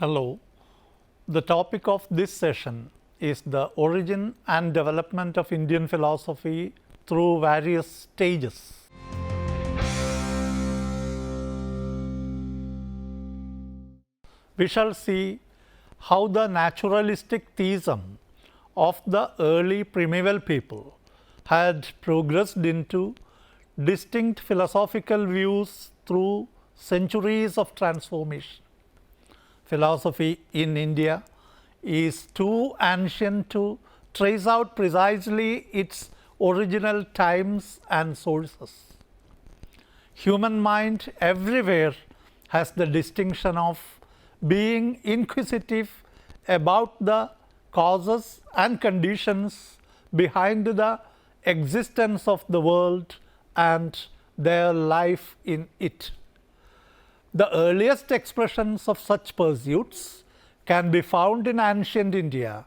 Hello. The topic of this session is the origin and development of Indian philosophy through various stages. We shall see how the naturalistic theism of the early primeval people had progressed into distinct philosophical views through centuries of transformation. Philosophy in India is too ancient to trace out precisely its original times and sources. Human mind everywhere has the distinction of being inquisitive about the causes and conditions behind the existence of the world and their life in it. The earliest expressions of such pursuits can be found in ancient India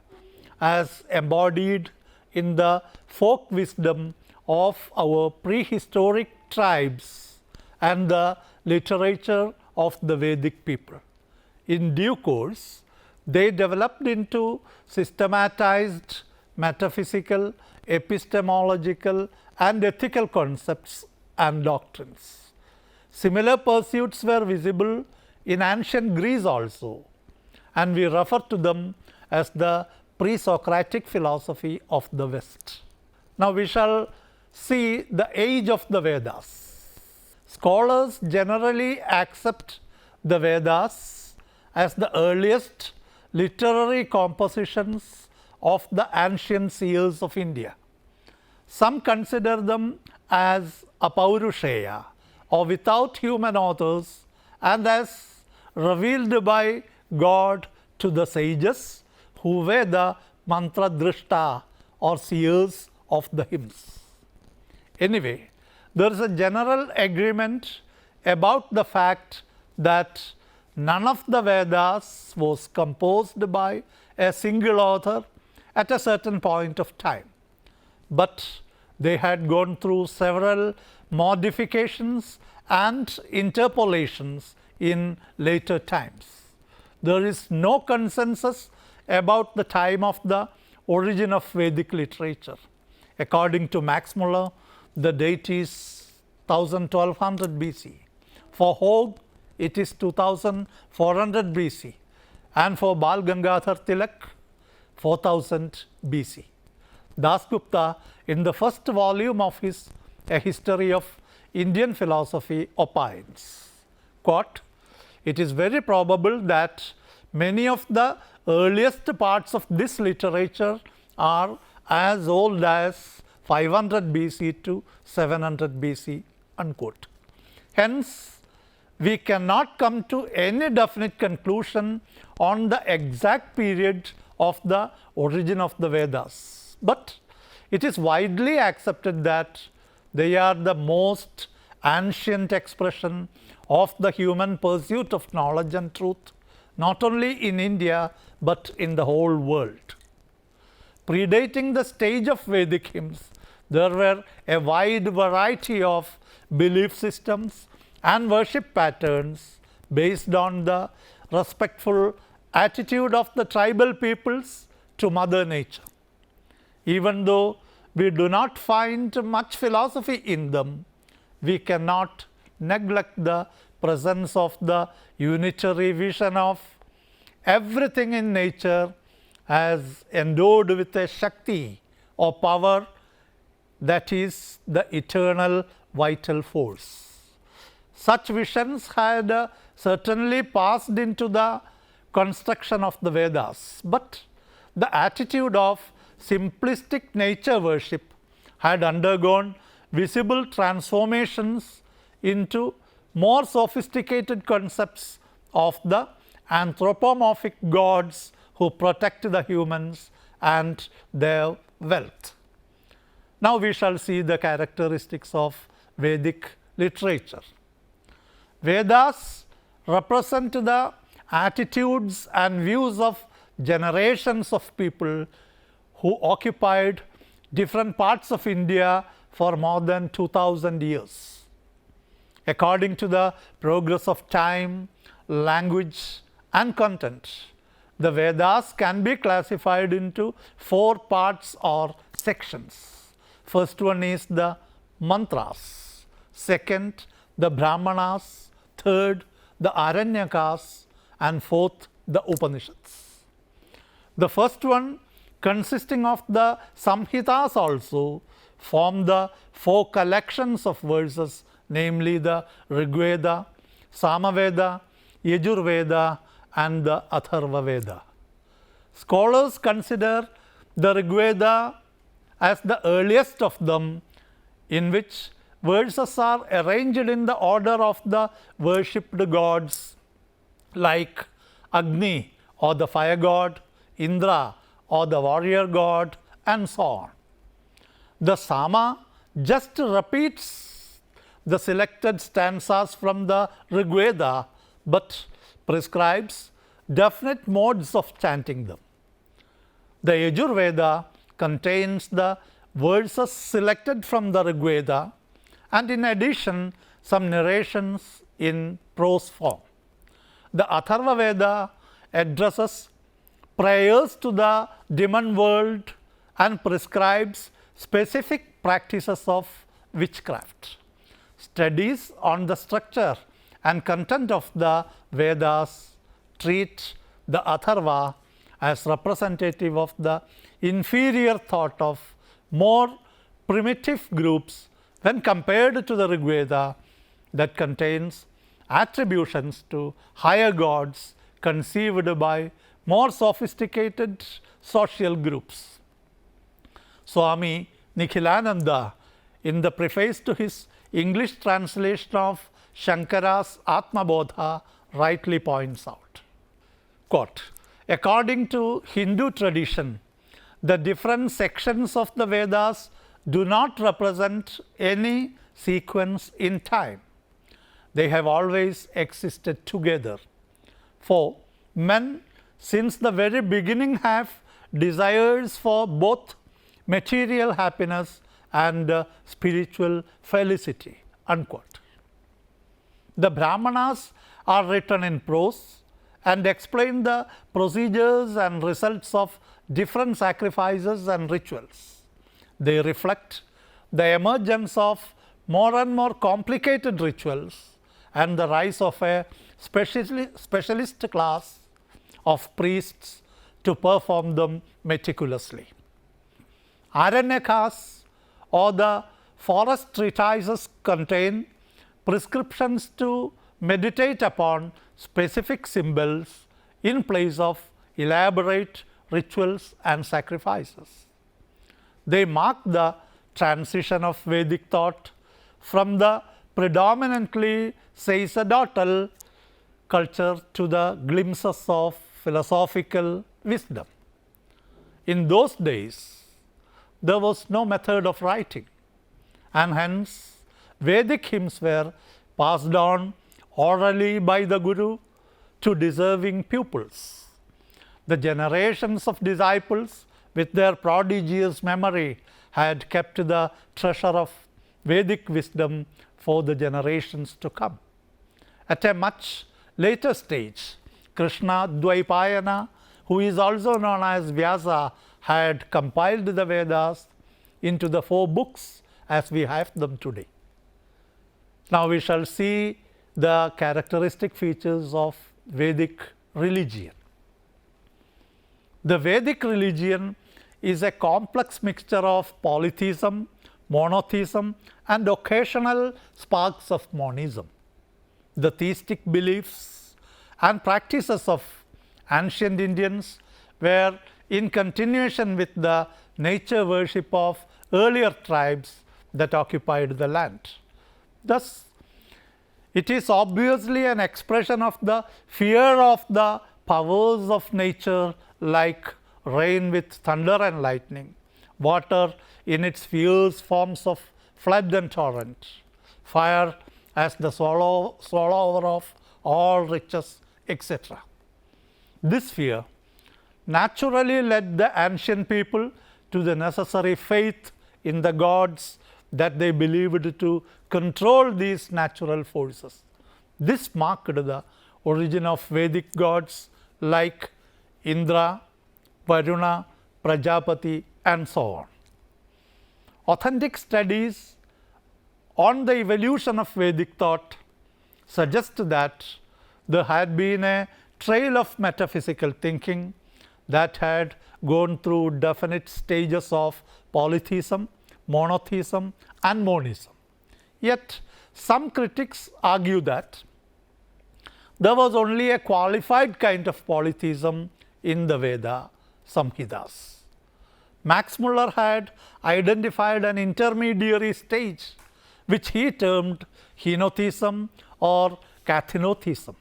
as embodied in the folk wisdom of our prehistoric tribes and the literature of the Vedic people. In due course, they developed into systematized metaphysical, epistemological, and ethical concepts and doctrines. Similar pursuits were visible in ancient Greece also, and we refer to them as the pre-Socratic philosophy of the West. Now we shall see the age of the Vedas. Scholars generally accept the Vedas as the earliest literary compositions of the ancient seers of India. Some consider them as apaurushaya, or without human authors, and as revealed by God to the sages who were the mantra drishta, or seers of the hymns. Anyway, there is a general agreement about the fact that none of the Vedas was composed by a single author at a certain point of time, but they had gone through several modifications and interpolations in later times. There is no consensus about the time of the origin of Vedic literature. According to Max Muller, the date is 1200 BC. For Hogue, it is 2400 BC, and for Bal Gangadhar Tilak, 4000 BC. Dasgupta, in the first volume of his A History of Indian Philosophy, opines, quote, "It is very probable that many of the earliest parts of this literature are as old as 500 BC to 700 BC." Unquote. Hence, we cannot come to any definite conclusion on the exact period of the origin of the Vedas, but it is widely accepted that they are the most ancient expression of the human pursuit of knowledge and truth, not only in India but in the whole world. Predating the stage of Vedic hymns, there were a wide variety of belief systems and worship patterns based on the respectful attitude of the tribal peoples to Mother Nature. Even though we do not find much philosophy in them, we cannot neglect the presence of the unitary vision of everything in nature as endowed with a Shakti, or power, that is the eternal vital force. Such visions had certainly passed into the construction of the Vedas, but the attitude of simplistic nature worship had undergone visible transformations into more sophisticated concepts of the anthropomorphic gods who protect the humans and their wealth. Now we shall see the characteristics of Vedic literature. Vedas represent the attitudes and views of generations of people who occupied different parts of India for more than 2000 years. According to the progress of time, language and content. The Vedas can be classified into 4 parts or sections. First one is the mantras, second the brahmanas, third the aranyakas, and fourth the Upanishads. The first one, consisting of the samhitas also, form the 4 collections of verses, namely the Rigveda, Samaveda, Yajurveda, and the Atharva Veda. Scholars consider the Rigveda as the earliest of them, in which verses are arranged in the order of the worshipped gods like Agni or the fire god, Indra or the warrior god, and so on. The Sama just repeats the selected stanzas from the Rigveda, but prescribes definite modes of chanting them. The Yajurveda contains the verses selected from the Rigveda, and in addition some narrations in prose form. The Atharva Veda addresses prayers to the demon world and prescribes specific practices of witchcraft. Studies on the structure and content of the Vedas treat the Atharva as representative of the inferior thought of more primitive groups when compared to the Rigveda that contains attributions to higher gods conceived by more sophisticated social groups. Swami Nikhilananda, in the preface to his English translation of Shankara's Atmabodha, rightly points out, quote, "According to Hindu tradition, the different sections of the Vedas do not represent any sequence in time. They have always existed together. For men, since the very beginning, have desires for both material happiness and spiritual felicity." Unquote. The Brahmanas are written in prose and explain the procedures and results of different sacrifices and rituals. They reflect the emergence of more and more complicated rituals and the rise of a specialist class of priests to perform them meticulously. Aranyakas, or the forest treatises, contain prescriptions to meditate upon specific symbols in place of elaborate rituals and sacrifices. They mark the transition of Vedic thought from the predominantly sacerdotal culture to the glimpses of philosophical wisdom. In those days, there was no method of writing, and hence Vedic hymns were passed on orally by the Guru to deserving pupils. The generations of disciples, with their prodigious memory, had kept the treasure of Vedic wisdom for the generations to come. At a much later stage, Krishna Dvaipayana, who is also known as Vyasa, had compiled the Vedas into the 4 books as we have them today. Now we shall see the characteristic features of Vedic religion. The Vedic religion is a complex mixture of polytheism, monotheism, and occasional sparks of monism. The theistic beliefs and practices of ancient Indians were in continuation with the nature worship of earlier tribes that occupied the land. Thus, it is obviously an expression of the fear of the powers of nature, like rain with thunder and lightning, water in its fierce forms of flood and torrent, fire as the swallower of all riches, etc. This fear naturally led the ancient people to the necessary faith in the gods that they believed to control these natural forces. This marked the origin of Vedic gods like Indra, Varuna, Prajapati, and so on. Authentic studies on the evolution of Vedic thought suggest that there had been a trail of metaphysical thinking that had gone through definite stages of polytheism, monotheism, and monism. Yet, some critics argue that there was only a qualified kind of polytheism in the Veda Samhitas. Max Muller had identified an intermediary stage which he termed henotheism or kathenotheism.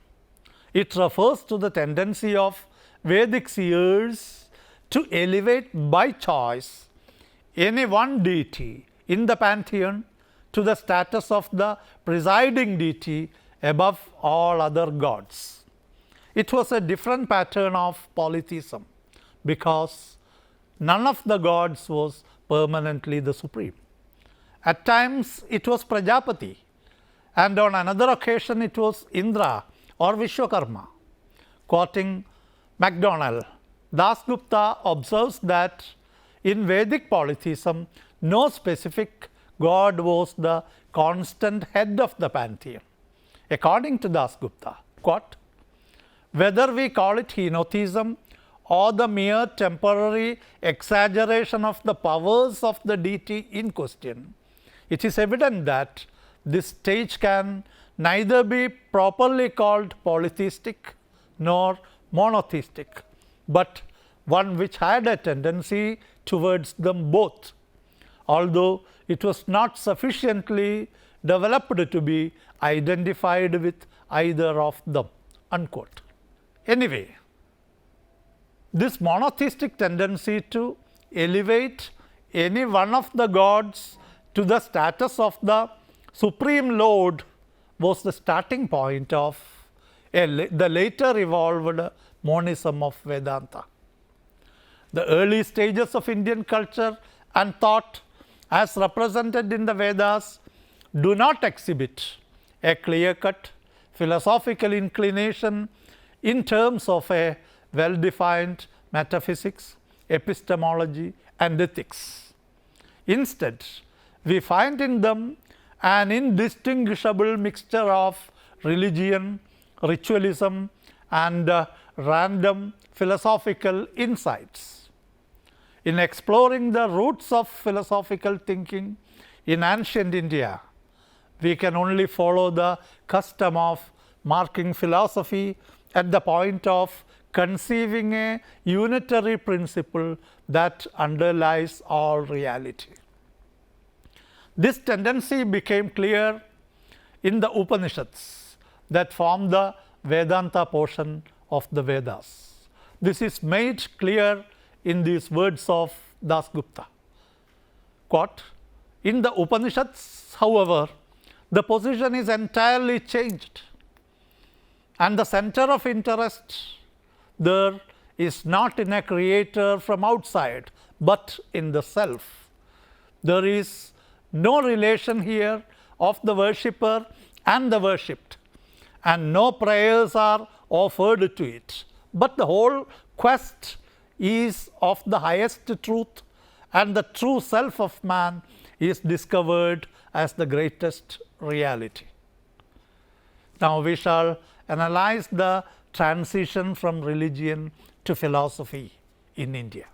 It refers to the tendency of Vedic seers to elevate by choice any one deity in the pantheon to the status of the presiding deity above all other gods. It was a different pattern of polytheism because none of the gods was permanently the supreme. At times it was Prajapati, and on another occasion it was Indra or Vishwakarma. Quoting MacDonald, Dasgupta observes that in Vedic polytheism, no specific god was the constant head of the pantheon. According to Dasgupta, quote, whether we call it henotheism or the mere temporary exaggeration of the powers of the deity in question, it is evident that this stage can neither be properly called polytheistic nor monotheistic, but one which had a tendency towards them both, although it was not sufficiently developed to be identified with either of them. Unquote. Anyway, this monotheistic tendency to elevate any one of the gods to the status of the supreme lord was the starting point of the later evolved monism of Vedanta. The early stages of Indian culture and thought as represented in the Vedas do not exhibit a clear-cut philosophical inclination in terms of a well-defined metaphysics, epistemology, and ethics. Instead, we find in them an indistinguishable mixture of religion, ritualism, and random philosophical insights. In exploring the roots of philosophical thinking in ancient India, we can only follow the custom of marking philosophy at the point of conceiving a unitary principle that underlies all reality. This tendency became clear in the Upanishads that form the Vedanta portion of the Vedas. This is made clear in these words of Dasgupta. Quote, in the Upanishads, however, the position is entirely changed, and the center of interest there is not in a creator from outside, but in the self. There is no relation here of the worshipper and the worshipped, and no prayers are offered to it, but the whole quest is of the highest truth, and the true self of man is discovered as the greatest reality. Now we shall analyze the transition from religion to philosophy in India.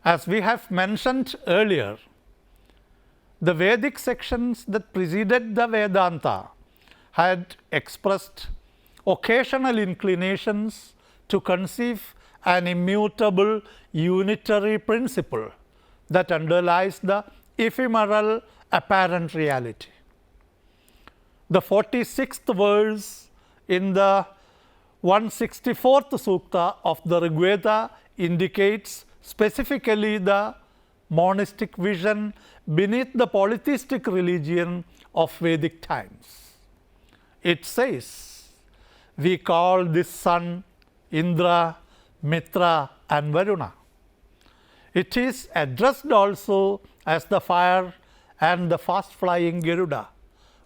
As we have mentioned earlier, the Vedic sections that preceded the Vedanta had expressed occasional inclinations to conceive an immutable unitary principle that underlies the ephemeral apparent reality. The 46th verse in the 164th Sukta of the Rig Veda indicates specifically the monistic vision beneath the polytheistic religion of Vedic times. It says, we call this sun Indra, Mitra, and Varuna. It is addressed also as the fire and the fast flying Garuda,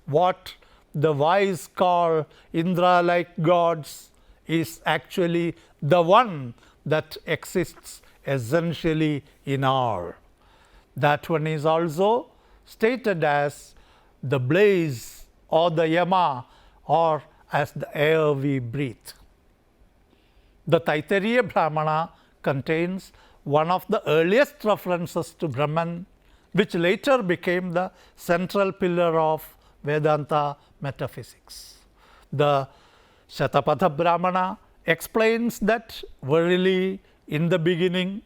what the wise call Indra-like gods is actually the one that exists essentially in all. That one is also stated as the blaze or the yama or as the air we breathe. The Taittiriya Brahmana contains one of the earliest references to Brahman, which later became the central pillar of Vedanta metaphysics. The Shatapada Brahmana explains that verily in the beginning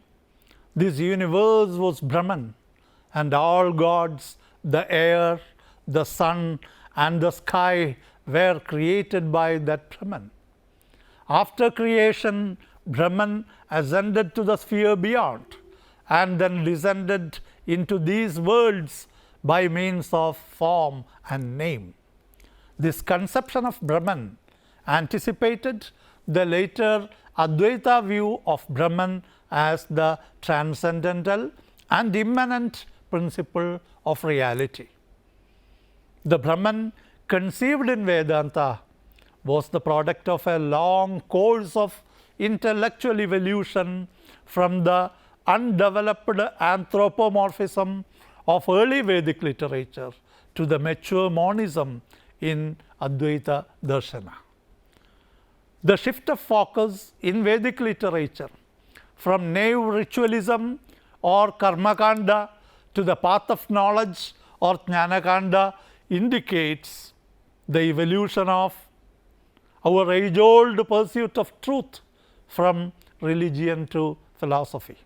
this universe was Brahman, and all gods, the air, the sun and the sky were created by that Brahman. After creation, Brahman ascended to the sphere beyond and then descended into these worlds by means of form and name. This conception of Brahman anticipated the later Advaita view of Brahman as the transcendental and immanent principle of reality. The Brahman conceived in Vedanta was the product of a long course of intellectual evolution from the undeveloped anthropomorphism of early Vedic literature to the mature monism in Advaita Darshana. The shift of focus in Vedic literature from naive ritualism or karmakanda to the path of knowledge or jnanakanda indicates the evolution of our age-old pursuit of truth from religion to philosophy.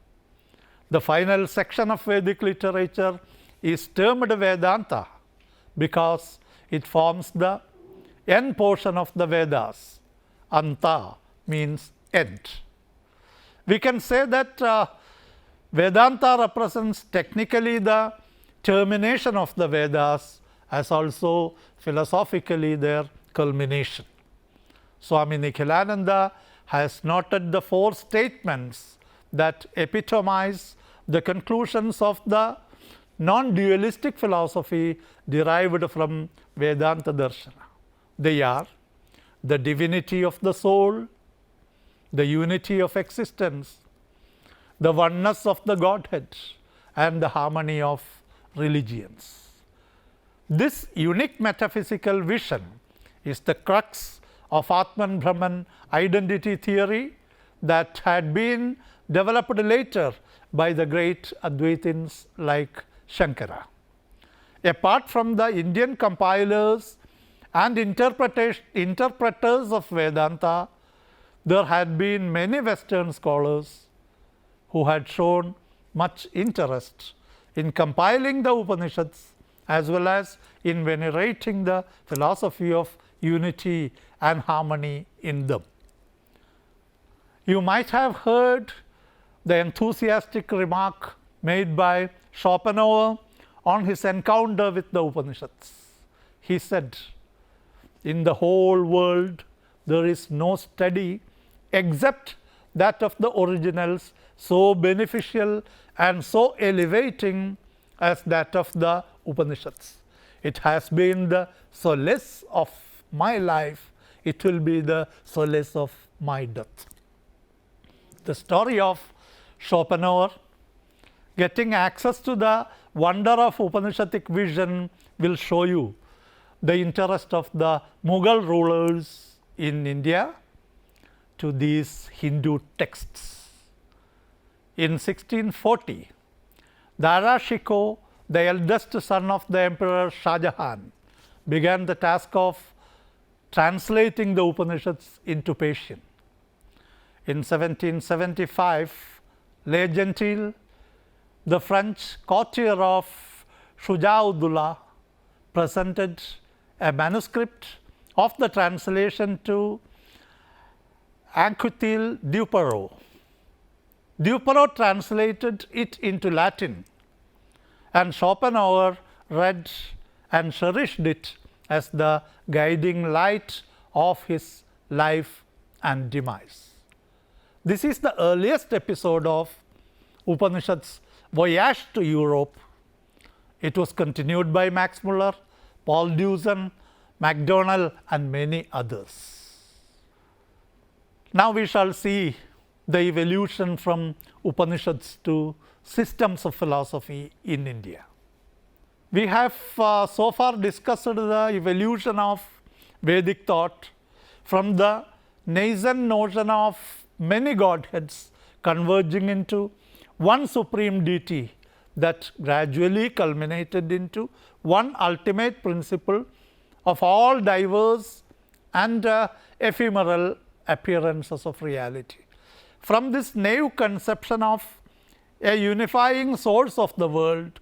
The final section of Vedic literature is termed Vedanta because it forms the end portion of the Vedas. Anta means end. We can say that Vedanta represents technically the termination of the Vedas as also philosophically their culmination. Swami Nikhilananda has noted the four statements that epitomize the conclusions of the non-dualistic philosophy derived from Vedanta Darshana. They are the divinity of the soul, the unity of existence, the oneness of the Godhead, and the harmony of religions. This unique metaphysical vision is the crux of Atman Brahman identity theory that had been developed later by the great Advaitins like Shankara. Apart from the Indian compilers and interpreters of Vedanta, there had been many Western scholars who had shown much interest in compiling the Upanishads as well as in venerating the philosophy of unity and harmony in them. You might have heard the enthusiastic remark made by Schopenhauer on his encounter with the Upanishads. He said, "In the whole world there is no study except that of the originals so beneficial and so elevating as that of the Upanishads. It has been the solace of my life, it will be the solace of my death." The story of Schopenhauer getting access to the wonder of Upanishadic vision will show you the interest of the Mughal rulers in India to these Hindu texts. In 1640, Dara Shikoh, the eldest son of the Emperor Shah Jahan, began the task of translating the Upanishads into Persian. In 1775, Le Gentil, the French courtier of Shuja-ud-Dawla, presented a manuscript of the translation to Anquetil Duperreau. Duperreau translated it into Latin, and Schopenhauer read and cherished it as the guiding light of his life and demise. This is the earliest episode of Upanishads' voyage to Europe. It was continued by Max Muller, Paul Deussen, MacDonald and many others. Now we shall see the evolution from Upanishads to systems of philosophy in India. We have so far discussed the evolution of Vedic thought from the nascent notion of many godheads converging into one supreme deity that gradually culminated into one ultimate principle of all diverse and ephemeral appearances of reality. From this naive conception of a unifying source of the world,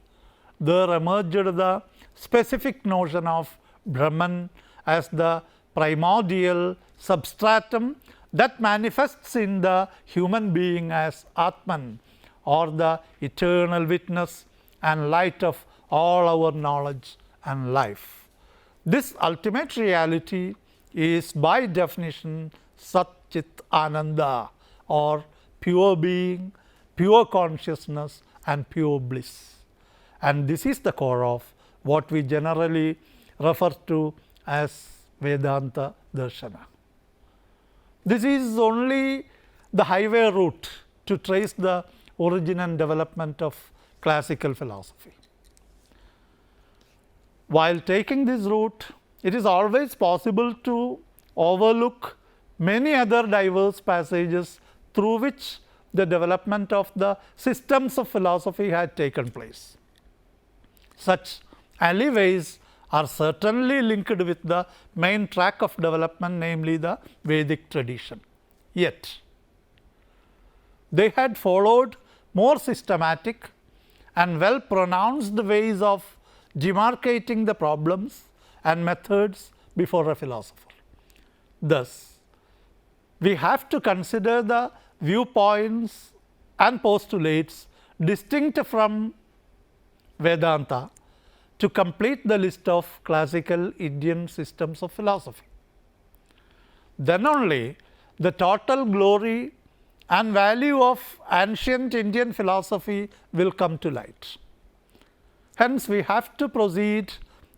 there emerged the specific notion of Brahman as the primordial substratum that manifests in the human being as Atman, or the eternal witness and light of all our knowledge and life. This ultimate reality is by definition Sat Chit Ananda, or pure being, pure consciousness and pure bliss. And this is the core of what we generally refer to as Vedanta Darshana. This is only the highway route to trace the origin and development of classical philosophy. While taking this route, it is always possible to overlook many other diverse passages through which the development of the systems of philosophy had taken place. Such alleyways are certainly linked with the main track of development, namely the Vedic tradition. Yet, they had followed more systematic and well pronounced ways of demarcating the problems and methods before a philosopher. Thus, we have to consider the viewpoints and postulates distinct from Vedanta to complete the list of classical Indian systems of philosophy. Then only the total glory and value of ancient Indian philosophy will come to light. Hence, we have to proceed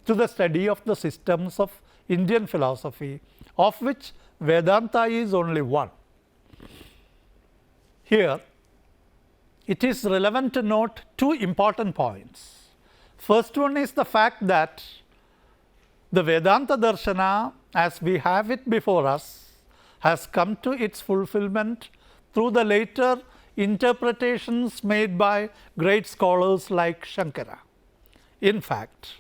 to the study of the systems of Indian philosophy, of which Vedanta is only one. Here, it is relevant to note two important points. First one is the fact that the Vedanta Darshana, as we have it before us, has come to its fulfillment through the later interpretations made by great scholars like Shankara. In fact,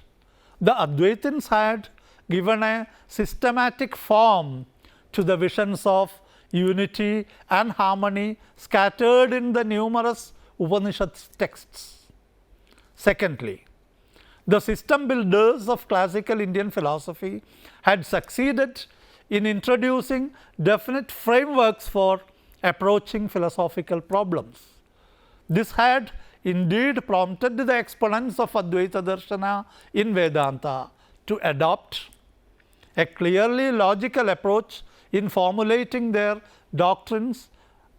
the Advaitins had given a systematic form to the visions of unity and harmony scattered in the numerous Upanishad texts. Secondly, the system builders of classical Indian philosophy had succeeded in introducing definite frameworks for approaching philosophical problems. This had indeed prompted the exponents of Advaita Darshana in Vedanta to adopt a clearly logical approach in formulating their doctrines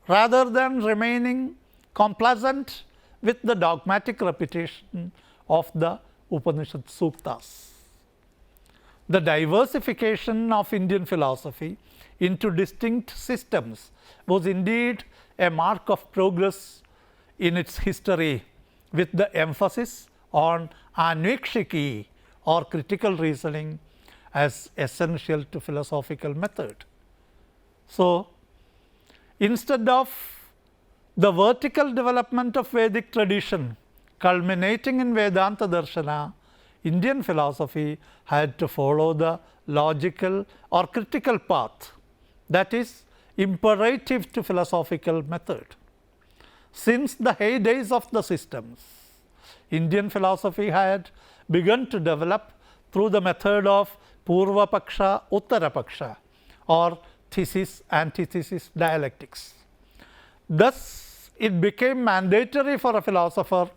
rather than remaining complacent with the dogmatic repetition of the Upanishad Suktas. The diversification of Indian philosophy into distinct systems was indeed a mark of progress in its history, with the emphasis on anvikshiki or critical reasoning as essential to philosophical method. So, instead of the vertical development of Vedic tradition culminating in Vedanta Darshana, Indian philosophy had to follow the logical or critical path that is imperative to philosophical method. Since the heydays of the systems, Indian philosophy had begun to develop through the method of Purva Paksha, Uttara Paksha, or thesis antithesis dialectics. Thus, it became mandatory for a philosopher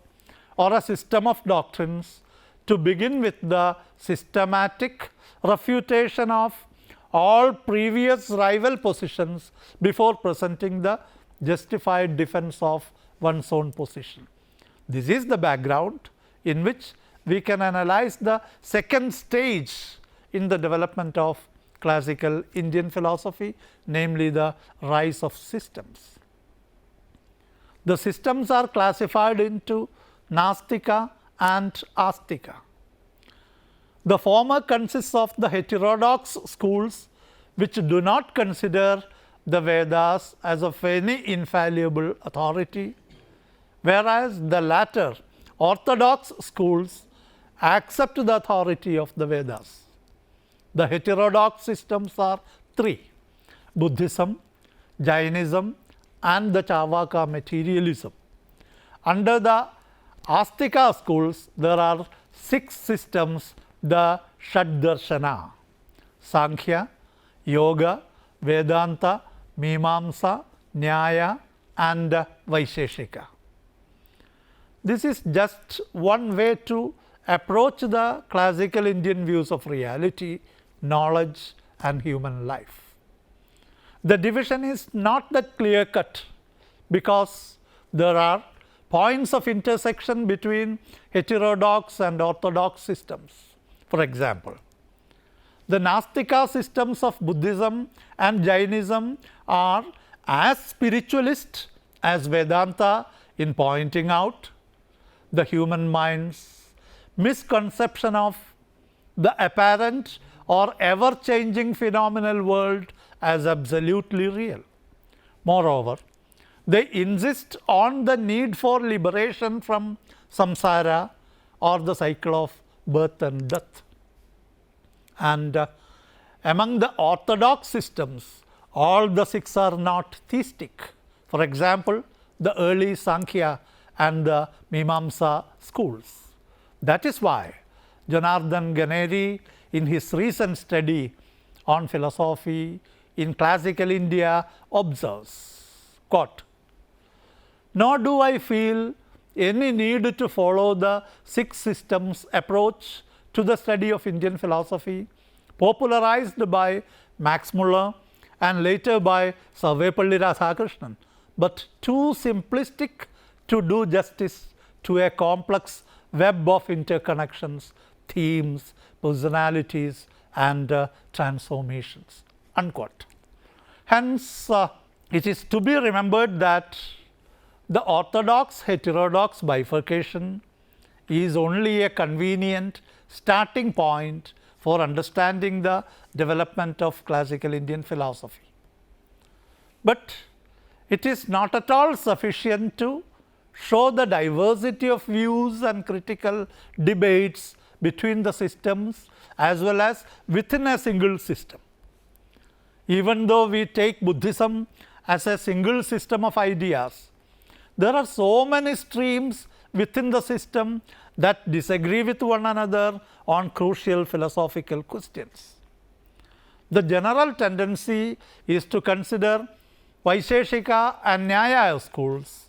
or a system of doctrines to begin with the systematic refutation of all previous rival positions before presenting the justified defense of one's own position. This is the background in which we can analyze the second stage in the development of classical Indian philosophy, namely the rise of systems. The systems are classified into Nastika and Astika. The former consists of the heterodox schools which do not consider the Vedas as of any infallible authority, whereas the latter orthodox schools accept the authority of the Vedas. The heterodox systems are three: Buddhism, Jainism, and the Charvaka materialism. Under the Astika schools, there are six systems, the Shaddarshana: Sankhya, Yoga, Vedanta, Mimamsa, Nyaya, and Vaisheshika. This is just one way to approach the classical Indian views of reality, knowledge, and human life. The division is not that clear cut because there are points of intersection between heterodox and orthodox systems. For example, the Nastika systems of Buddhism and Jainism are as spiritualist as Vedanta in pointing out the human mind's misconception of the apparent or ever-changing phenomenal world as absolutely real. Moreover, they insist on the need for liberation from samsara or the cycle of birth and death. And among the orthodox systems, all the six are not theistic. For example, the early Sankhya and the Mimamsa schools. That is why Janardhan Ganeri, in his recent study on philosophy in classical India, observes, quote, "Nor do I feel any need to follow the six systems approach to the study of Indian philosophy, popularized by Max Muller and later by Sarvepalli Radhakrishnan, but too simplistic to do justice to a complex web of interconnections, themes, personalities, and transformations." Unquote. Hence, it is to be remembered that the orthodox heterodox bifurcation is only a convenient starting point for understanding the development of classical Indian philosophy. But it is not at all sufficient to show the diversity of views and critical debates between the systems as well as within a single system. Even though we take Buddhism as a single system of ideas, there are so many streams within the system that disagree with one another on crucial philosophical questions. The general tendency is to consider Vaisheshika and Nyaya schools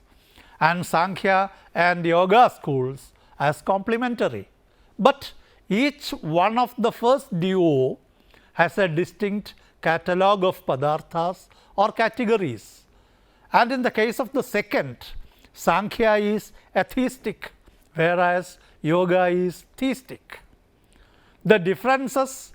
and Sankhya and Yoga schools as complementary, but each one of the first duo has a distinct catalogue of padarthas or categories, and in the case of the second, Sankhya is atheistic, whereas Yoga is theistic. The differences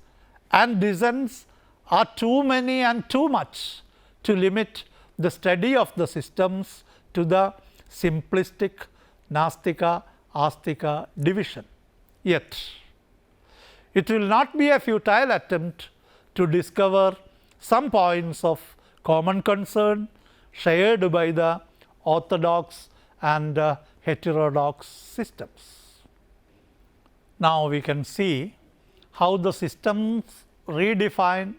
and dissents are too many and too much to limit the study of the systems to the simplistic Nastika Astika division. Yet, it will not be a futile attempt to discover some points of common concern shared by the orthodox and heterodox systems. Now, we can see how the systems redefine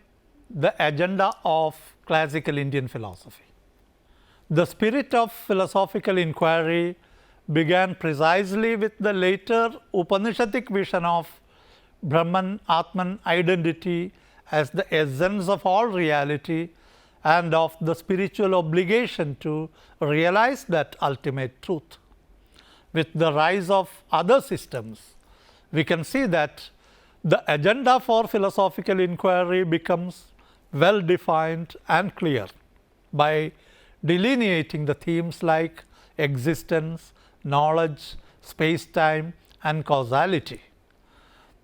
the agenda of classical Indian philosophy. The spirit of philosophical inquiry began precisely with the later Upanishadic vision of Brahman Atman identity as the essence of all reality and of the spiritual obligation to realize that ultimate truth. With the rise of other systems, we can see that the agenda for philosophical inquiry becomes well defined and clear by delineating the themes like existence, knowledge, space-time, and causality.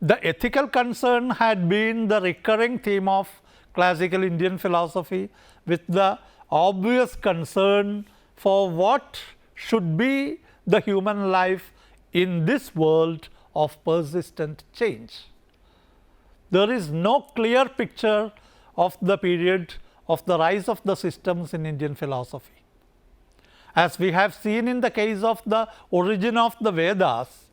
The ethical concern had been the recurring theme of classical Indian philosophy, with the obvious concern for what should be the human life in this world of persistent change. There is no clear picture of the period of the rise of the systems in Indian philosophy. As we have seen in the case of the origin of the Vedas,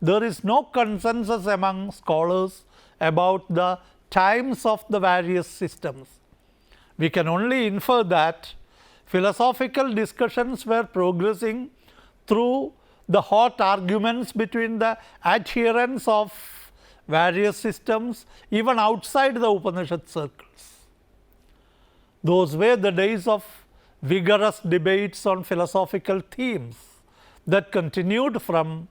there is no consensus among scholars about the times of the various systems. We can only infer that philosophical discussions were progressing through the hot arguments between the adherents of various systems even outside the Upanishad circles. Those were the days of vigorous debates on philosophical themes that continued from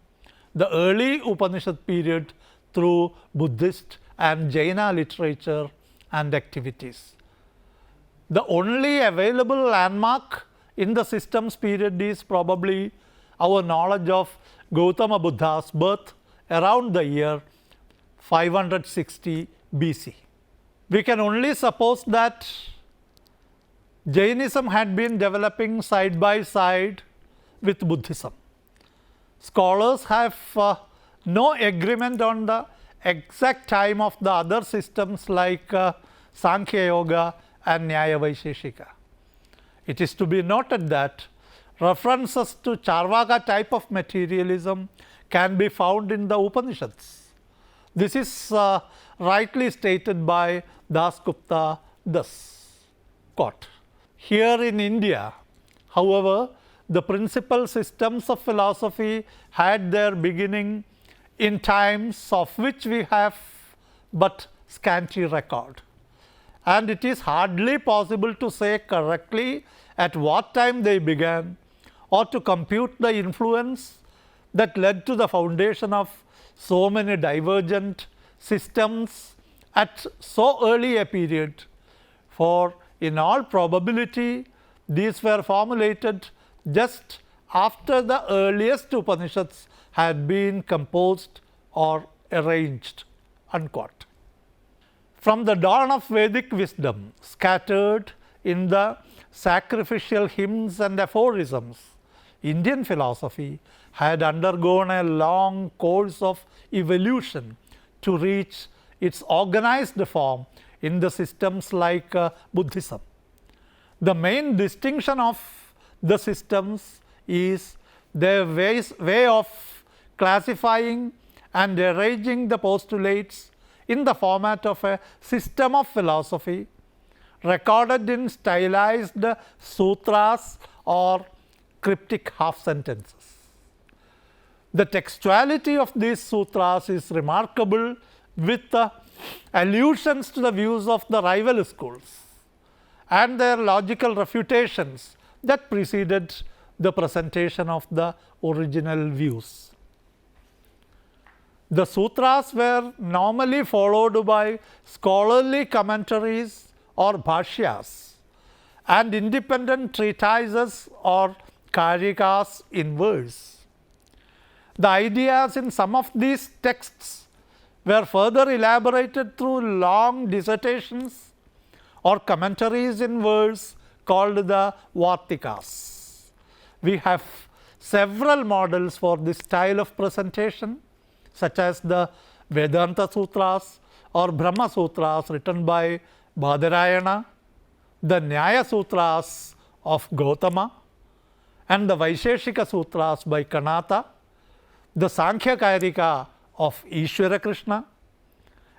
the early Upanishad period through Buddhist and Jaina literature and activities. The only available landmark in the systems period is probably our knowledge of Gautama Buddha's birth around the year 560 BC. We can only suppose that Jainism had been developing side by side with Buddhism. Scholars have no agreement on the exact time of the other systems like Sankhya Yoga and Nyaya Vaisheshika. It is to be noted that references to Charvaka type of materialism can be found in the Upanishads. This is rightly stated by Dasgupta thus, quote, "Here in India, however, the principal systems of philosophy had their beginning in times of which we have but scanty record, and it is hardly possible to say correctly at what time they began, or to compute the influence that led to the foundation of so many divergent systems at so early a period, for in all probability these were formulated just after the earliest Upanishads had been composed or arranged." Unquote. From the dawn of Vedic wisdom, scattered in the sacrificial hymns and aphorisms, Indian philosophy had undergone a long course of evolution to reach its organized form in the systems like Buddhism. The main distinction of the systems is their way of classifying and arranging the postulates in the format of a system of philosophy recorded in stylized sutras or cryptic half sentences. The textuality of these sutras is remarkable, with allusions to the views of the rival schools and their logical refutations that preceded the presentation of the original views. The sutras were normally followed by scholarly commentaries or bhashyas and independent treatises or karikas in verse. The ideas in some of these texts were further elaborated through long dissertations or commentaries in verse called the Vartikas. We have several models for this style of presentation, such as the Vedanta Sutras or Brahma Sutras written by Badarayana, the Nyaya Sutras of Gautama, and the Vaisheshika Sutras by Kanata, the Sankhya Karika of Ishwara Krishna,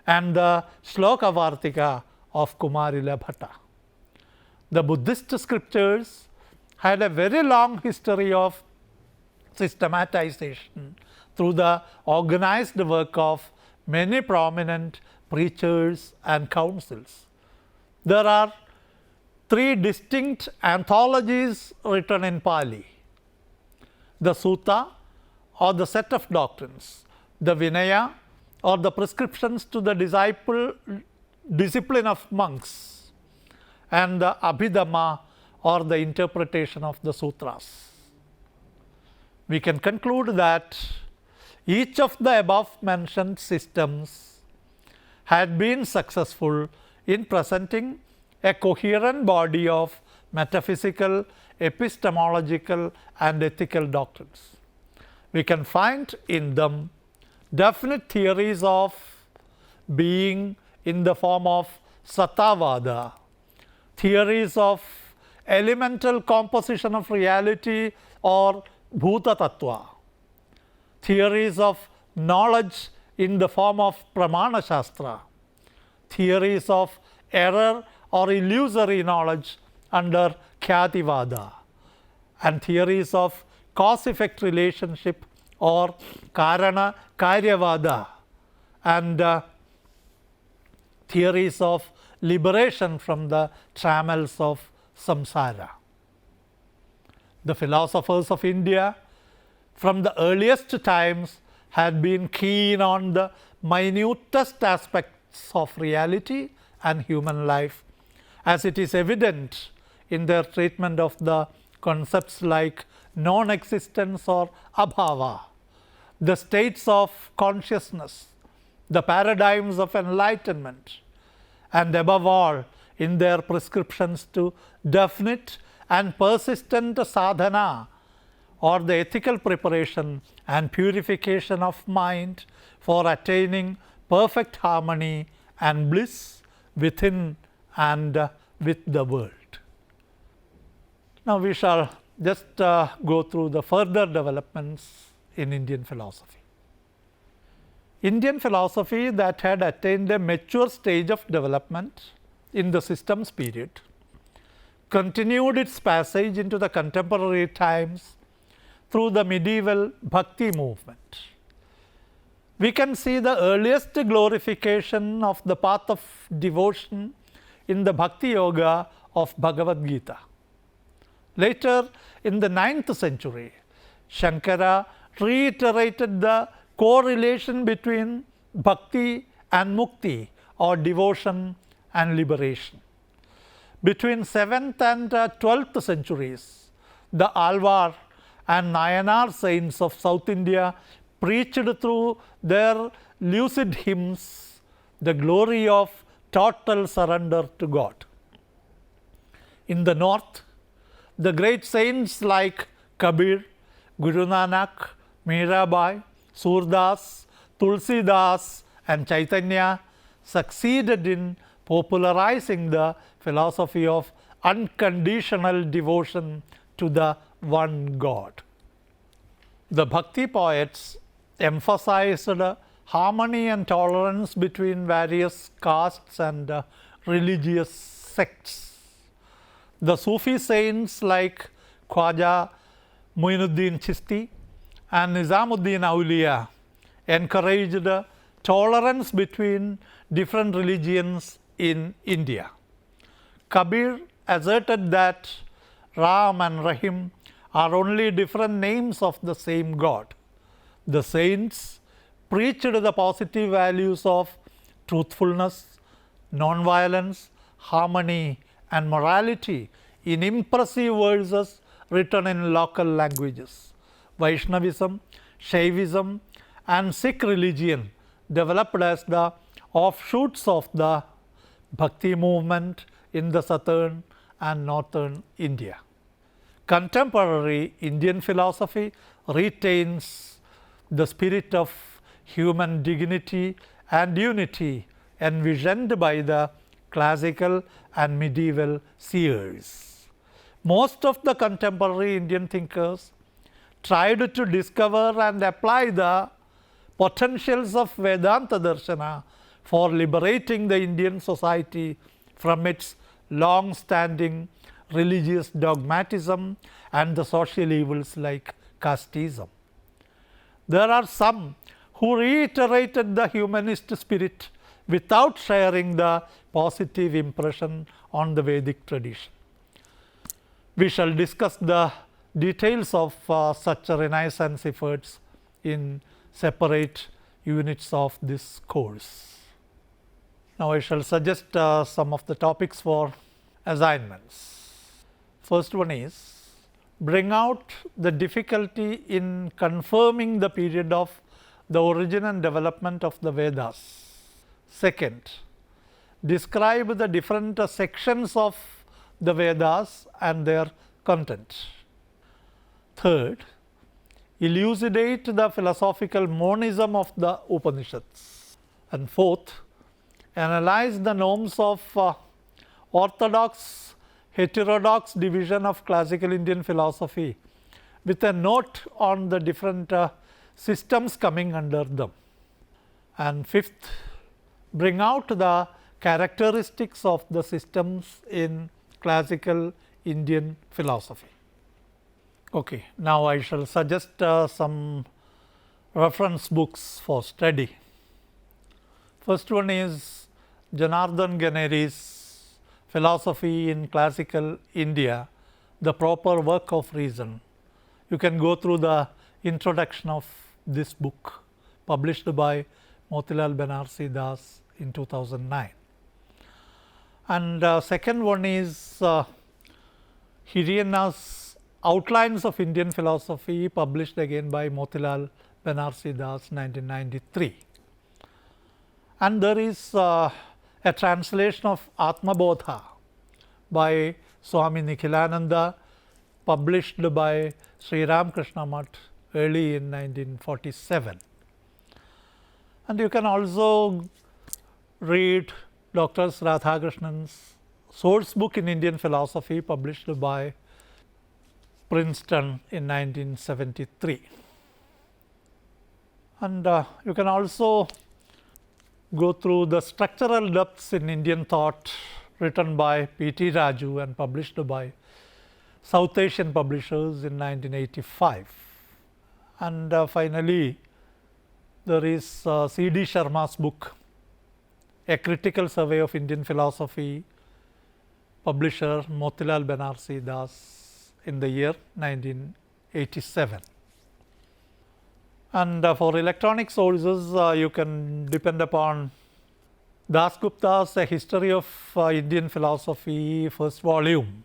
and the Shloka Vartika of Kumarila Bhatta. The Buddhist scriptures had a very long history of systematization through the organized work of many prominent preachers and councils. There are three distinct anthologies written in Pali: the Sutta, or the set of doctrines; the Vinaya, or the prescriptions to the discipline of monks; and the Abhidhamma, or the interpretation of the sutras. We can conclude that Each of the above-mentioned systems had been successful in presenting a coherent body of metaphysical, epistemological, and ethical doctrines. We can find in them definite theories of being in the form of Sattavada, theories of elemental composition of reality or Bhuta Tattva, theories of knowledge in the form of Pramana Shastra, theories of error or illusory knowledge under Khyativada, and theories of cause-effect relationship or Karana Karyavada, and theories of liberation from the trammels of samsara. The philosophers of India from the earliest times had been keen on the minutest aspects of reality and human life, as it is evident in their treatment of the concepts like non-existence or abhava, the states of consciousness, the paradigms of enlightenment, and above all in their prescriptions to definite and persistent sadhana or the ethical preparation and purification of mind for attaining perfect harmony and bliss within and with the world. Now we shall just go through the further developments in Indian philosophy. Indian philosophy that had attained a mature stage of development in the systems period continued its passage into the contemporary times through the medieval Bhakti movement. We can see the earliest glorification of the path of devotion in the Bhakti Yoga of Bhagavad Gita. Later, in the 9th century, Shankara reiterated the correlation between bhakti and mukti, or devotion and liberation. Between 7th and 12th centuries, the Alvar and Nayanar saints of South India preached through their lucid hymns the glory of total surrender to God. In the north, the great saints like Kabir, Guru Nanak, Mirabai, Surdas, Tulsidas, and Chaitanya succeeded in popularizing the philosophy of unconditional devotion to the one God. The Bhakti poets emphasized harmony and tolerance between various castes and religious sects. The Sufi saints like Khwaja Muinuddin Chishti and Nizamuddin Auliya encouraged tolerance between different religions in India. Kabir asserted that Ram and Rahim are only different names of the same God. The saints preached the positive values of truthfulness, non-violence, harmony, and morality in impressive verses written in local languages. Vaishnavism, Shaivism, and Sikh religion developed as the offshoots of the Bhakti movement in the southern and northern India. Contemporary Indian philosophy retains the spirit of human dignity and unity envisioned by the classical and medieval seers. Most of the contemporary Indian thinkers tried to discover and apply the potentials of Vedanta Darshana for liberating the Indian society from its long-standing religious dogmatism and the social evils like casteism. There are some who reiterated the humanist spirit without sharing the positive impression on the Vedic tradition. We shall discuss the details of such Renaissance efforts in separate units of this course. Now I shall suggest some of the topics for assignments. First one is, bring out the difficulty in confirming the period of the origin and development of the Vedas. Second, describe the different sections of the Vedas and their content. Third, elucidate the philosophical monism of the Upanishads. And fourth, analyze the norms of orthodox, heterodox division of classical Indian philosophy with a note on the different systems coming under them. And fifth, bring out the characteristics of the systems in classical Indian philosophy. Okay, now I shall suggest some reference books for study. First one is Janardhan Ganeri's Philosophy in Classical India, the Proper Work of Reason. You can go through the introduction of this book, published by Motilal Banarsi Das in 2009. And second one is Hiriyana's Outlines of Indian Philosophy, published again by Motilal Banarsi Das 1993. And there is a translation of Atmabodha by Swami Nikhilananda, published by Sri Ramakrishna Math early in 1947. And you can also read Dr. Radhakrishnan's Source Book in Indian Philosophy, published by Princeton in 1973. And you can also go through the Structural Depths in Indian Thought, written by P.T. Raju and published by South Asian Publishers in 1985. And finally, there is C.D. Sharma's book, A Critical Survey of Indian Philosophy, publisher Motilal Banarsi Das in the year 1987. And for electronic sources, you can depend upon Dasgupta's A History of Indian Philosophy, first volume,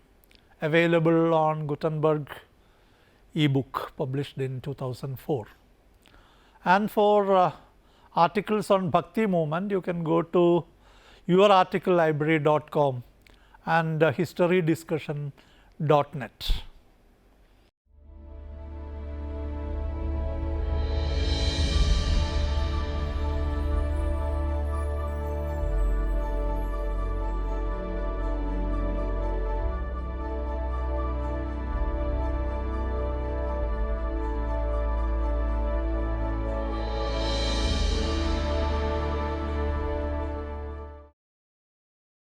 available on Gutenberg ebook, published in 2004. And for articles on Bhakti movement, you can go to yourarticlelibrary.com and historydiscussion.net.